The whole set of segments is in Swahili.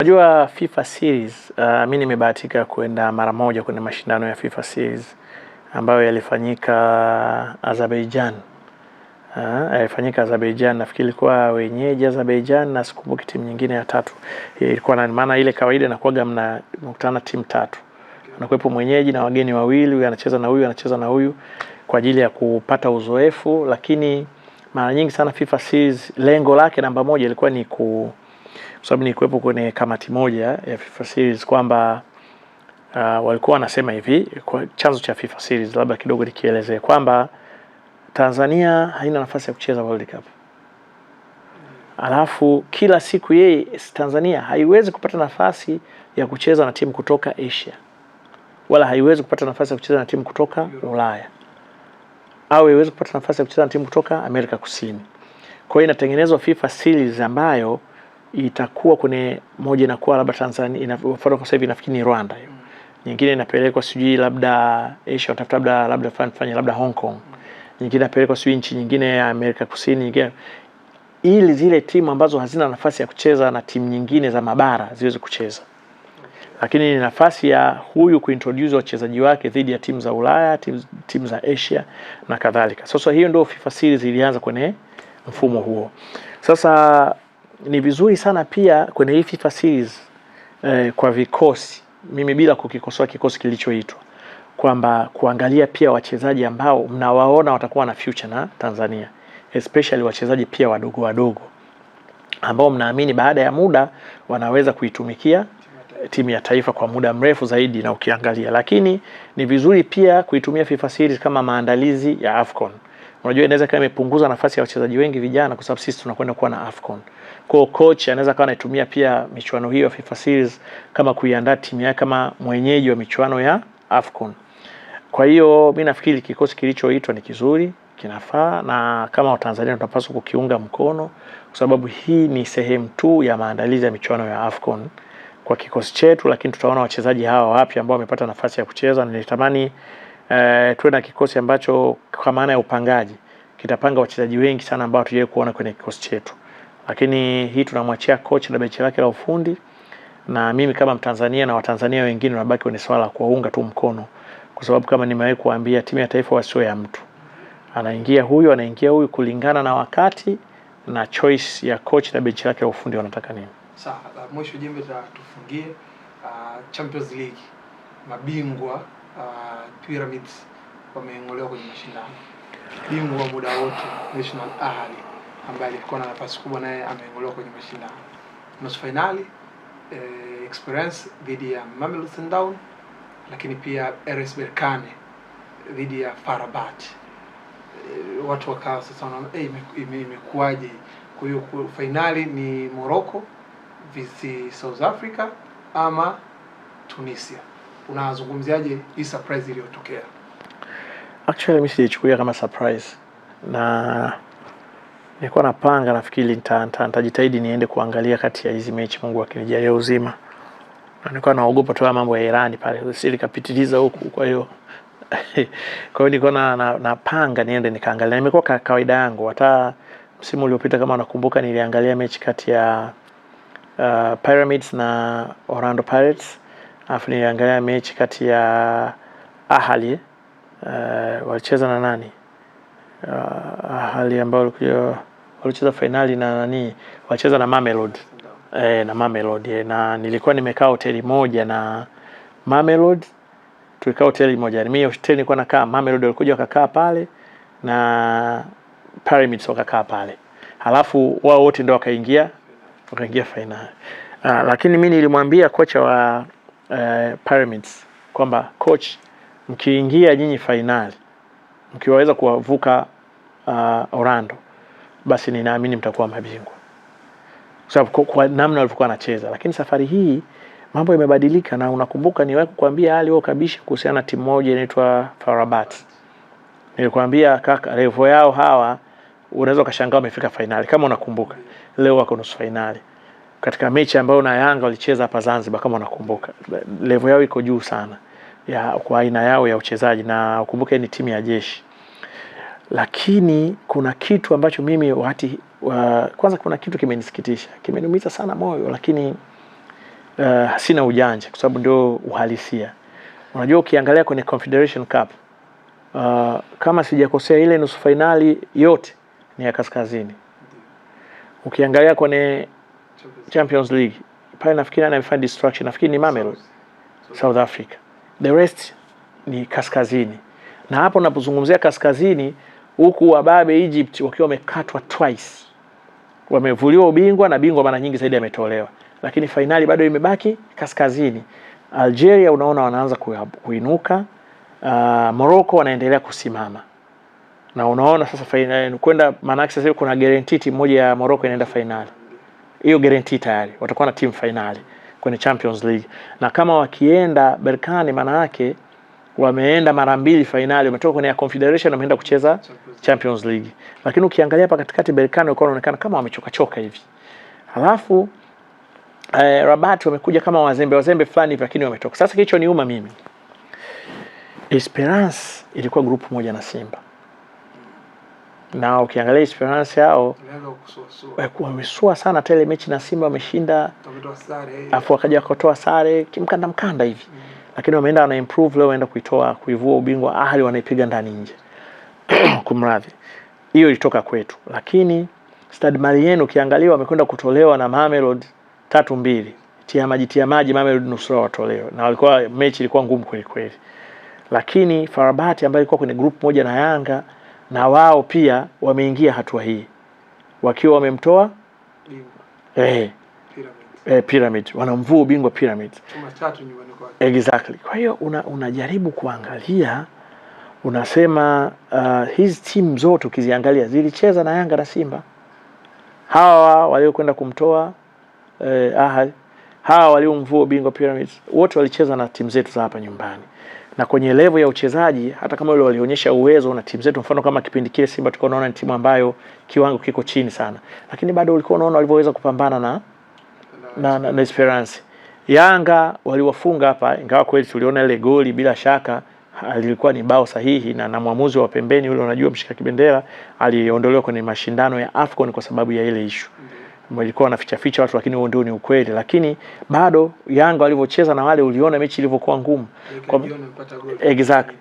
Unajua FIFA series, mimi nimebahatika kwenda mara moja kwenye mashindano ya FIFA series ambayo yalifanyika Azerbaijan. Yalifanyika Azerbaijan, nafikiri ilikuwa wenyeji Azerbaijan na sikumbuki timu nyingine ya tatu. Ilikuwa na maana ile kawaida inakuwa mnakutana timu tatu. Anakuwepo mwenyeji na wageni wawili, huyu anacheza na huyu, anacheza na huyu kwa ajili ya kupata uzoefu, lakini mara nyingi sana FIFA series lengo lake namba moja ilikuwa ni kwa sababu ni kuwepo kwenye kamati moja ya FIFA series kwamba walikuwa wanasema hivi, kwa chanzo cha FIFA series labda kidogo nikielezea kwamba Tanzania haina nafasi ya kucheza World Cup. Alafu kila siku Tanzania haiwezi kupata nafasi ya kucheza na timu kutoka Asia. Wala haiwezi kupata nafasi ya kucheza na timu kutoka Ulaya. Au haiwezi kupata nafasi ya kucheza na timu kutoka Amerika Kusini. Kwa hiyo inatengenezwa FIFA series ambayo itakuwa kwenye moja inakuwa labda Tanzania, mfano kwa sasa hivi nafikiri ni Rwanda hiyo. Nyingine inapelekwa sijui labda Asia, utafuta labda fanya labda Hong Kong. Nyingine inapelekwa sijui nchi nyingine ya Amerika Kusini, nyingine ili zile timu ambazo hazina nafasi ya kucheza na timu nyingine za mabara ziweze kucheza. Lakini ni nafasi ya huyu kuintroduce wachezaji wake dhidi ya timu za Ulaya, timu za Asia na kadhalika. Sasa hiyo ndio FIFA series ilianza kwenye mfumo huo. Sasa ni vizuri sana pia kwenye hii FIFA series kwa vikosi, mimi bila kukikosoa kikosi kilichoitwa, kwamba kuangalia pia wachezaji ambao mnawaona watakuwa na future na Tanzania, especially wachezaji pia wadogo ambao mnaamini baada ya muda wanaweza kuitumikia timu ya taifa kwa muda mrefu zaidi na ukiangalia. Lakini ni vizuri pia kuitumia FIFA series kama maandalizi ya AFCON. Unajua inaweza kama imepunguza nafasi ya wachezaji wengi vijana kwa sababu sisi tunakwenda kuwa na AFCON. Kwa coach anaweza kawa anaitumia pia michuano hiyo ya FIFA series kama kuiandaa timu yake kama mwenyeji wa michuano ya AFCON. Kwa hiyo mimi nafikiri kikosi kilichoitwa ni kizuri, kinafaa, na kama Watanzania tunapaswa kukiunga mkono kwa sababu hii ni sehemu tu ya maandalizi ya michuano ya AFCON kwa kikosi chetu, lakini tutaona wachezaji hawa wapya ambao wamepata nafasi ya kucheza. Nilitamani tuwe na kikosi ambacho kwa maana ya upangaji kitapanga wachezaji wengi sana ambao tuje kuona kwenye kikosi chetu. Lakini hii tunamwachia coach na benchi lake la ufundi, na mimi kama Mtanzania na Watanzania wengine tunabaki kwenye swala kuwaunga tu mkono, kwa sababu kama nimewahi kuambia timu ya taifa wasio ya mtu. Anaingia huyu kulingana na wakati na choice ya coach na benchi lake la ufundi wanataka nini. Sawa, mwisho jembe tufungie Champions League. Mabingwa Pyramids wameng'olewa kwenye mashindano. Bingwa muda wote National Ahli ambaye alikuwa na nafasi kubwa naye ameng'olewa kwenye mashindano. Nusu finali Experience dhidi ya Mamelodi Sundowns, lakini pia RS Berkane dhidi ya FAR Rabat. Watu wakawa sasa wanaona imekuaje? Kwa hiyo finali ni Morocco vs South Africa ama Tunisia. Unazungumziaje hii surprise iliyotokea? Actually mimi sijichukulia kama surprise, na nilikuwa napanga nafikiri nitajitahidi niende kuangalia kati ya hizi mechi Mungu akinijalia uzima. Na nilikuwa naogopa tu mambo ya Iran pale usili kapitiliza huku, kwa hiyo nilikuwa napanga niende nikaangalia. Nimekuwa kawaida yangu, hata msimu uliopita kama nakumbuka niliangalia mechi kati ya Pyramids na Orlando Pirates. Alafu niliangalia mechi kati ya Ahli walicheza na nani? Ahli ambao walicheza finali na nani? Walicheza na Mamelodi. Na nilikuwa nimekaa hoteli moja na Mamelodi. Tulikaa hoteli moja. Mimi hoteli nilikuwa nakaa, Mamelodi walikuja wakakaa pale na Pyramids wakakaa pale. Halafu wao wote ndio wakaingia finali. Lakini mimi nilimwambia kocha wa Pyramids kwamba coach, mkiingia nyinyi finali, mkiweza kuwavuka Orlando, basi ninaamini mtakuwa mabingwa. Sababu kwa namna walivyokuwa wanacheza. Lakini safari hii mambo yamebadilika, na unakumbuka niwahi kukuambia hali wao kabisa kuhusiana na timu moja inaitwa FAR Rabat. Nilikwambia kaka, level yao hawa unaweza ukashangaa wamefika finali kama unakumbuka. Leo wako nusu finali. Katika mechi ambayo na Yanga walicheza hapa Zanzibar kama unakumbuka. Level yao iko juu sana ya kwa aina yao ya uchezaji, na ukumbuke ni timu ya jeshi. Lakini kuna kitu ambacho mimi kwanza kuna kitu kimenisikitisha, kimeniumiza sana moyo, lakini sina ujanja kwa sababu ndio uhalisia. Unajua ukiangalia kwenye Confederation Cup kama sijakosea ile nusu finali yote ni ya kaskazini. Ukiangalia kwenye Champions League pale nafikiri anafanya destruction, nafikiri ni Mamelodi South Africa. The rest ni kaskazini. Na hapo unapozungumzia kaskazini, huku wababe Egypt wakiwa wamekatwa twice. Wamevuliwa ubingwa na bingwa mara nyingi zaidi ametolewa. Lakini finali bado imebaki kaskazini. Algeria unaona wanaanza kuinuka. Morocco wanaendelea kusimama. Na unaona sasa finali kwenda, maana yake sasa kuna guarantee timu moja ya Morocco inaenda finali. Hiyo guarantee tayari watakuwa na team finali kwenye Champions League. Na kama wakienda Berkane, maana yake wameenda mara mbili finali, wametoka kwenye Confederation wameenda kucheza Champions League. Lakini ukiangalia hapa katikati Berkane wanaonekana kama wamechoka hivi. Halafu Rabat wamekuja kama wazembe fulani hivi, lakini wametoka. Sasa kicho niuma mimi, Esperance ilikuwa group moja na Simba. Na ukiangalia Esperance yao wamesua sana, hata ile mechi na Simba wameshinda, afu wakaja kutoa sare kimkanda hivi. Lakini wameenda wana improve leo, waenda kuivua ubingwa Ahli, wanaipiga ndani nje. Kumradhi. Hiyo ilitoka kwetu. Lakini Stade Malien ukiangalia wamekwenda kutolewa na Mamelodi 3-2. Tia maji Mamelodi nusura watolewa. Na walikuwa mechi ilikuwa ngumu kweli. Lakini FAR Rabat ambayo ilikuwa kwenye group moja na Yanga, na wao pia wameingia hatua hii. Wakiwa wamemtoa Pyramid. Wanamvua ubingwa Pyramid. Exactly. Kwa hiyo unajaribu kuangalia, unasema hizi timu zote ukiziangalia zilicheza na Yanga na Simba. Hawa waliokwenda kumtoa Ahly, hawa waliomvua ubingwa Pyramids, wote walicheza na timu zetu za hapa nyumbani. Na kwenye level ya uchezaji, hata kama wale walionyesha uwezo na timu zetu, mfano kama kipindi kile Simba tulikuwa tunaona ni timu ambayo kiwango kiko chini sana, lakini bado ulikuwa unaona walivyoweza kupambana na Esperance. Yanga waliwafunga hapa, ingawa kweli tuliona ile goli bila shaka alilikuwa ni bao sahihi, na mwamuzi wa pembeni yule, unajua mshika kibendera, aliondolewa kwenye mashindano ya AFCON kwa sababu ya ile issue. Walikuwa wanaficha watu, lakini huo ndio ni ukweli. Lakini bado Yanga walivyocheza na wale, uliona mechi ilivyokuwa ngumu. Exactly.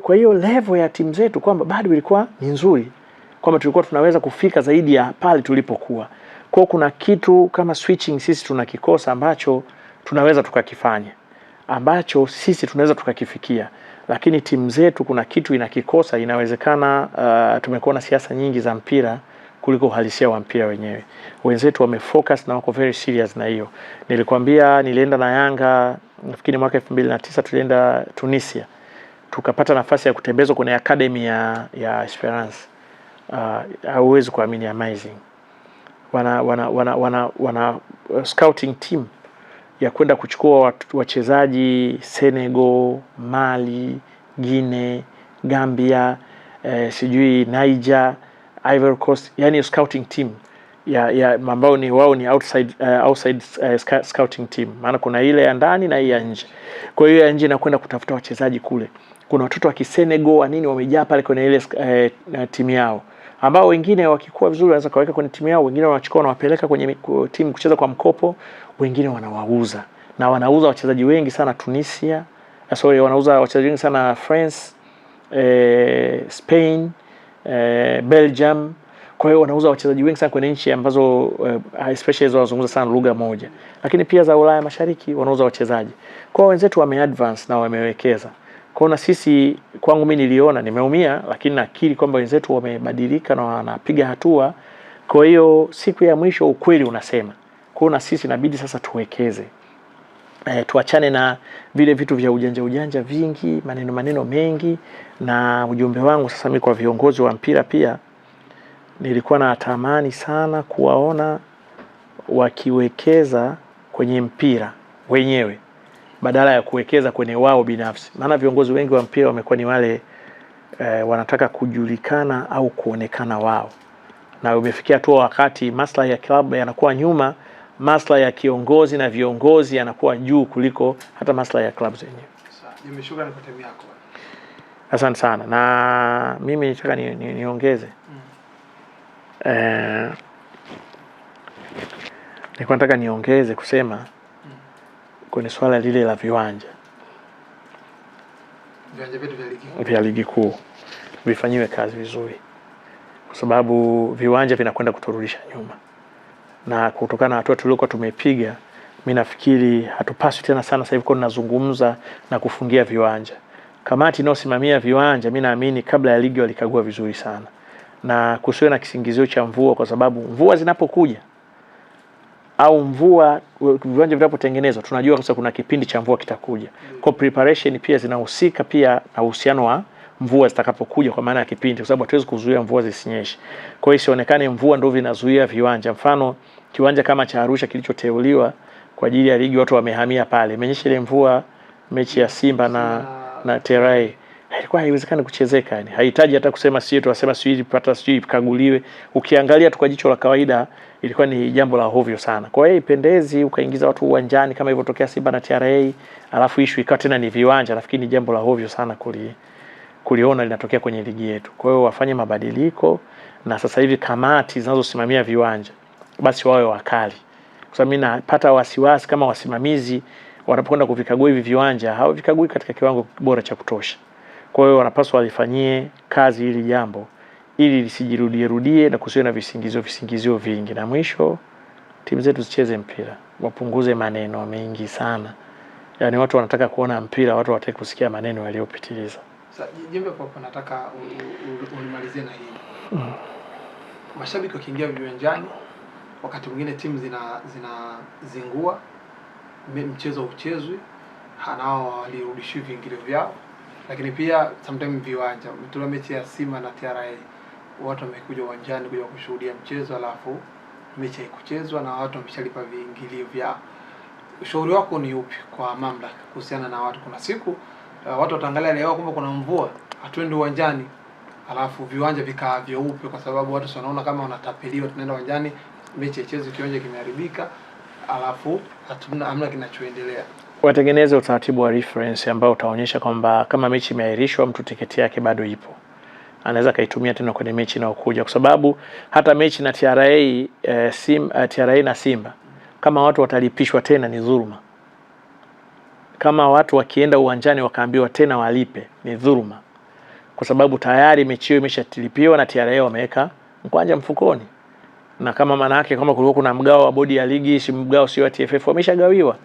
Kwa hiyo level ya timu zetu kwamba bado ilikuwa ni nzuri, kwamba tulikuwa tunaweza kufika zaidi ya pale tulipokuwa. Kwa kuna kitu kama switching sisi tunakikosa ambacho tunaweza tukakifanya, ambacho sisi tunaweza tukakifikia, lakini timu zetu kuna kitu inakikosa. Inawezekana tumekuwa na siasa nyingi za mpira kuliko uhalisia wa mpira wenyewe. Wenzetu wamefocus na wako very serious na hiyo. Nilikwambia nilienda na Yanga nafikiri mwaka 2009 tulienda Tunisia. Tukapata nafasi ya kutembezwa kwenye academy ya Esperance. Hauwezi kuamini, amazing. Wana scouting team ya kwenda kuchukua wachezaji Senegal, Mali, Guinea, Gambia, sijui Niger, Ivory Coast, yani scouting team ya ambao ni wao ni outside scouting team, maana kuna ile ya ndani na hii ya nje. Kwa hiyo ya nje inakwenda kutafuta wachezaji kule. Kuna watoto wa Kisenegal wa nini wamejaa pale kwenye ile timu yao, ambao wengine wakikuwa vizuri wanaweza kaweka kwenye timu yao, wengine wanachukua na wapeleka kwenye timu kucheza kwa mkopo, wengine wanawauza. Na wanauza wachezaji wengi sana Tunisia, wanauza wachezaji wengi sana France, Spain, Belgium. Kwa hiyo wanauza wachezaji wengi sana kwenye nchi ambazo especially hizo wanazungumza sana lugha moja. Lakini pia za Ulaya Mashariki wanauza wachezaji. Kwa wenzetu wameadvance na wamewekeza. Kwa na sisi, kwangu mimi niliona nimeumia, lakini nakiri kwamba wenzetu wamebadilika na wanapiga hatua. Kwa hiyo siku ya mwisho ukweli unasema. Kwa na sisi inabidi sasa tuwekeze. Tuachane na vile vitu vya ujanja vingi, maneno mengi. Na ujumbe wangu sasa mimi kwa viongozi wa mpira pia, nilikuwa na tamani sana kuwaona wakiwekeza kwenye mpira wenyewe badala ya kuwekeza kwenye wao binafsi. Maana viongozi wengi wa mpira wamekuwa ni wale wanataka kujulikana au kuonekana wao. Na umefikia tu wakati maslahi ya klabu yanakuwa nyuma, maslahi ya kiongozi na viongozi yanakuwa juu kuliko hata maslahi ya klabu zenyewe. Sawa, nimeshukrani kwa time yako. Asante sana. Na mimi nitaka niongeze. Nilikuwa nataka niongeze kusema kwenye swala lile la viwanja. Viwanja vyetu vya ligi kuu vifanyiwe kazi vizuri, kwa sababu viwanja vinakwenda kuturudisha nyuma, na kutokana na hatua tuliokuwa tumepiga, mimi nafikiri hatupaswi tena sana sasa hivi kwa tunazungumza na kufungia viwanja. Kamati inayosimamia viwanja, mimi naamini kabla ya ligi walikagua vizuri sana, na kusiwe na kisingizio cha mvua, kwa sababu mvua zinapokuja au viwanja vinapotengenezwa, tunajua sasa kuna kipindi cha mvua kitakuja. Kwa preparation pia zinahusika pia na uhusiano wa mvua zitakapokuja, kwa maana ya kipindi, kwa sababu hatuwezi kuzuia mvua zisinyeshe. Kwa hiyo isionekane mvua ndio vinazuia viwanja. Mfano kiwanja kama cha Arusha kilichoteuliwa kwa ajili ya ligi, watu wamehamia pale, imenyesha ile mvua mechi ya Simba na TRA, ilikuwa haiwezekani kuchezeka. Yani haihitaji hata kusema sisi tunasema sisi pata sisi kaguliwe. Ukiangalia tu kwa jicho la kawaida ilikuwa ni jambo la hovyo sana. Kwa hiyo ipendezi ukaingiza watu uwanjani kama ilivyotokea Simba na TRA, alafu issue ikawa tena ni viwanja. Nafikiri ni jambo la hovyo sana kuliona linatokea kwenye ligi yetu. Kwa hiyo wafanye mabadiliko, na sasa hivi kamati zinazosimamia viwanja basi wawe wakali, kwa sababu mimi napata wasiwasi kama wasimamizi wanapokwenda kuvikagua hivi viwanja hawavikagui katika kiwango bora cha kutosha. Kwa hiyo wanapaswa walifanyie kazi hili jambo ili lisijirudie na kusiwe na visingizio vingi. Na mwisho, timu zetu zicheze mpira, wapunguze maneno mengi sana. Yani watu wanataka kuona mpira, watu hawataka kusikia maneno yaliyopitiliza. Sasa Jembe, kwa nataka unimalizie na hili. Mashabiki wakiingia viwanjani, wakati mwingine timu zinazingua, mchezo uchezwe, hanao walirudishwa viingilio vyao. Lakini pia sometimes viwanja, mtula mechi ya Simba na TRA, watu wamekuja uwanjani kuja kushuhudia mchezo, alafu mechi haikuchezwa na watu wameshalipa viingilio vyao. Ushauri wako ni upi kwa mamlaka kuhusiana na watu? Kuna siku watu wataangalia leo kumbe kuna mvua, hatuendi uwanjani, alafu viwanja vikaa vyeupe, kwa sababu watu wanaona kama wanatapeliwa. Tunaenda uwanjani, mechi ichezwe, kiwanja kimeharibika, alafu hamna kinachoendelea. Watengeneze utaratibu wa reference ambao utaonyesha kwamba kama mechi imeahirishwa, mtu tiketi yake bado ipo, anaweza kaitumia tena kwenye mechi inayokuja, kwa sababu hata mechi na TRA na Simba, kama watu watalipishwa tena ni dhuluma. Kama watu wakienda uwanjani wakaambiwa tena walipe ni dhuluma, kwa sababu tayari mechi hiyo imeshatilipiwa na TRA wameweka mkwanja mfukoni. Na kama maana yake kama kulikuwa kuna mgao wa bodi ya ligi, si mgao sio wa TFF, wameshagawiwa.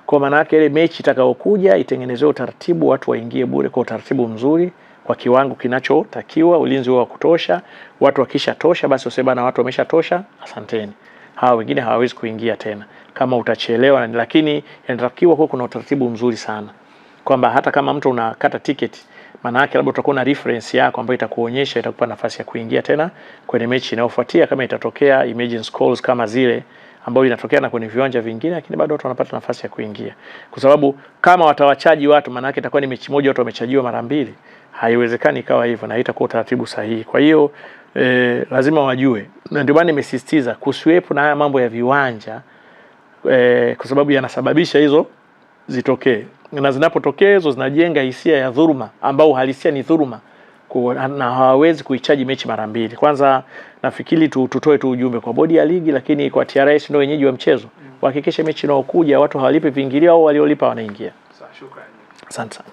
Kwa maana yake ile mechi itakayokuja itengenezewe utaratibu, watu waingie bure kwa utaratibu mzuri, kwa kiwango kinachotakiwa, ulinzi wa kutosha. Watu wakisha tosha basi useme bana watu wameshatosha, asanteni. Hawa wengine hawawezi kuingia tena kama utachelewa. Lakini inatakiwa kwa kuna utaratibu mzuri sana, kwamba hata kama mtu unakata tiketi, maana yake labda utakuwa na reference yako ambayo itakuonyesha, itakupa nafasi ya kuingia tena kwenye mechi inayofuatia, kama itatokea emergency calls kama zile ambayo inatokea na kwenye viwanja vingine, lakini bado watu wanapata nafasi ya kuingia. Kwa sababu kama watawachaji watu, maana yake itakuwa ni mechi moja watu wamechajiwa mara mbili. Haiwezekani ikawa hivyo, na haitakuwa utaratibu sahihi. Kwa hiyo lazima wajue, na ndio maana nimesisitiza kusiwepo na haya mambo ya viwanja, kwa sababu yanasababisha hizo zitokee, na zinapotokea hizo zinajenga hisia ya dhuluma, ambao uhalisia ni dhuluma, na hawawezi kuichaji mechi mara mbili. Kwanza nafikiri tutoe tu ujumbe kwa bodi ya ligi, lakini kwa TRA ndio wenyeji wa mchezo, wahakikishe mechi inayokuja watu hawalipi viingilio, au waliolipa wanaingia. Shukrani. Asante sana.